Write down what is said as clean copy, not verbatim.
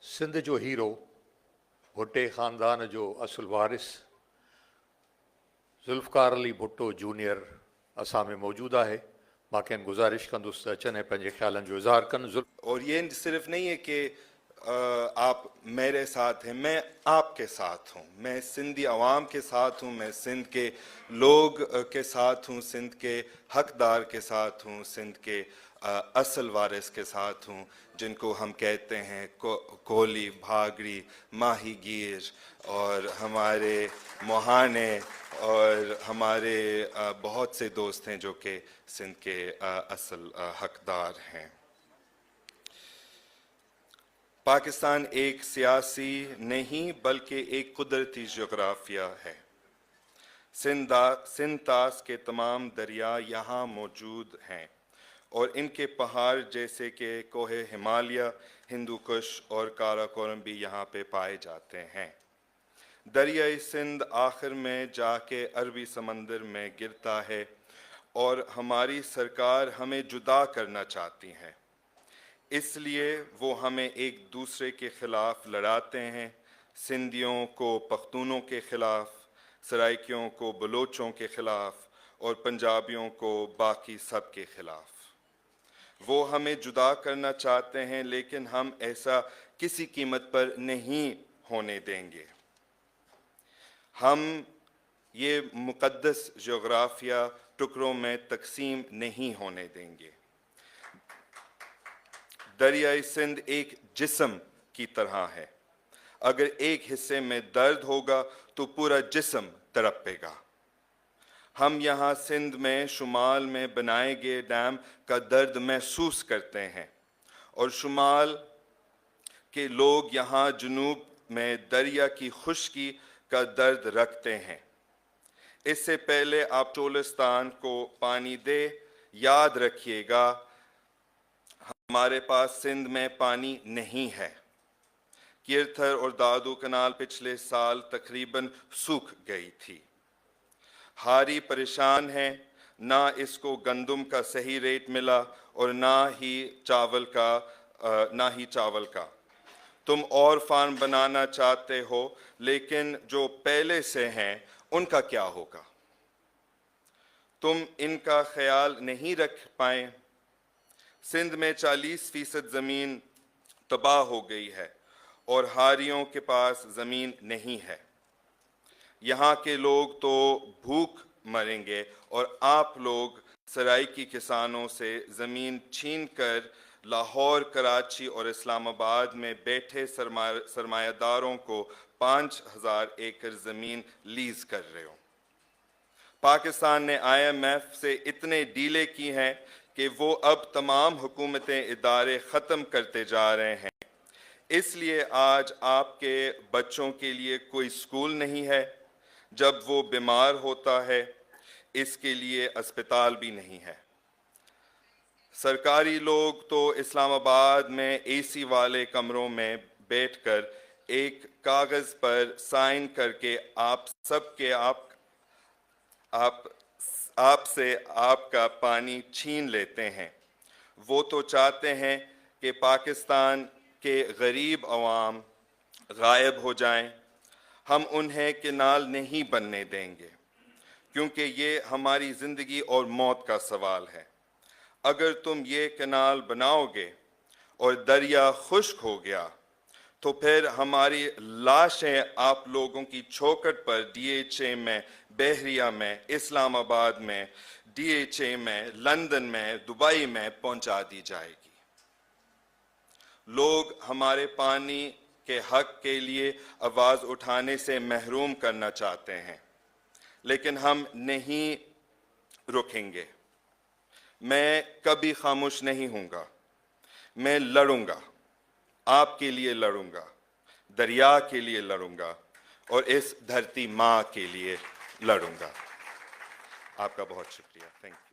सिंध जो हीरो भुट्टे ख़ानदान जो असुल वारिस ज़ुल्फ़कार अली भुट्टो जूनियर असां में मौजूद आहे। मां खेनि गुज़ारिश कंदुसि त अचनि ऐं पंहिंजे ख़्यालनि जो इज़हार कनि। और ये सिर्फ नहीं है कि आप मेरे साथ हैं, मैं आपके साथ हूँ, मैं सिंधी अवाम के साथ हूँ, मैं सिंध के लोग के साथ हूँ, सिंध के हकदार के साथ हूँ, सिंध के असल वारिस के साथ हूँ, जिनको हम कहते हैं कोहली, भागड़ी, माही गिर और हमारे मोहाने और हमारे बहुत से दोस्त हैं जो कि सिंध के असल हकदार हैं। पाकिस्तान एक सियासी नहीं बल्कि एक कुदरती जोग्राफिया है। सिंध तास के तमाम दरिया यहाँ मौजूद हैं और इनके पहाड़ जैसे कि कोहे हिमालय, हिंदू कुश और काराकोरम भी यहाँ पे पाए जाते हैं। दरियाई सिंध आखिर में जाके अरबी समंदर में गिरता है और हमारी सरकार हमें जुदा करना चाहती है, इसलिए वो हमें एक दूसरे के ख़िलाफ़ लड़ाते हैं। सिंधियों को पख्तूनों के ख़िलाफ़, सराइकियों को बलोचों के ख़िलाफ़ और पंजाबियों को बाकी सब के ख़िलाफ़ वो हमें जुदा करना चाहते हैं, लेकिन हम ऐसा किसी कीमत पर नहीं होने देंगे। हम ये मुक़द्दस जोग्राफिया टुकड़ों में तकसीम नहीं होने देंगे। दरियाई सिंध एक जिस्म की तरह है, अगर एक हिस्से में दर्द होगा तो पूरा जिस्म तड़पेगा। हम यहाँ सिंध में शुमाल में बनाए गए डैम का दर्द महसूस करते हैं और शुमाल के लोग यहाँ जुनूब में दरिया की खुश्की का दर्द रखते हैं। इससे पहले आप चोलिस्तान को पानी दे, याद रखिएगा हमारे पास सिंध में पानी नहीं है। कीरथर और दादू कनाल पिछले साल तकरीबन सूख गई थी। हारी परेशान है, ना इसको गंदम का सही रेट मिला और ना ही चावल का। तुम और फार्म बनाना चाहते हो, लेकिन जो पहले से हैं उनका क्या होगा? तुम इनका ख्याल नहीं रख पाए। सिंध में 40% ज़मीन तबाह हो गई है और हारियों के पास ज़मीन नहीं है। यहाँ के लोग तो भूख मरेंगे और आप लोग सराइकी किसानों से ज़मीन छीन कर लाहौर, कराची और इस्लामाबाद में बैठे सरमायादारों को 5000 एकड़ ज़मीन लीज़ कर रहे हो। पाकिस्तान ने IMF से इतने डीलें की हैं कि वो अब तमाम हुकूमतें इदारे ख़त्म करते जा रहे हैं। इसलिए आज आपके बच्चों के लिए कोई स्कूल नहीं है, जब वो बीमार होता है इसके लिए अस्पताल भी नहीं है। सरकारी लोग तो इस्लामाबाद में AC वाले कमरों में बैठकर एक कागज़ पर साइन करके आपसे आपका पानी छीन लेते हैं। वो तो चाहते हैं कि पाकिस्तान के गरीब अवाम गायब हो जाएं। हम उन्हें किनाल नहीं बनने देंगे, क्योंकि ये हमारी ज़िंदगी और मौत का सवाल है। अगर तुम ये किनाल बनाओगे और दरिया खुश्क हो गया तो फिर हमारी लाशें आप लोगों की चौखट पर DHA में, बहरिया में, इस्लामाबाद में, DHA में, लंदन में, दुबई में पहुंचा दी जाएगी। लोग हमारे पानी के हक के लिए आवाज़ उठाने से महरूम करना चाहते हैं, लेकिन हम नहीं रुकेंगे। मैं कभी खामोश नहीं हूँगा। मैं लड़ूंगा, आपके लिए लड़ूंगा, दरिया के लिए लड़ूंगा और इस धरती माँ के लिए लड़ूंगा। आपका बहुत शुक्रिया। Thank you.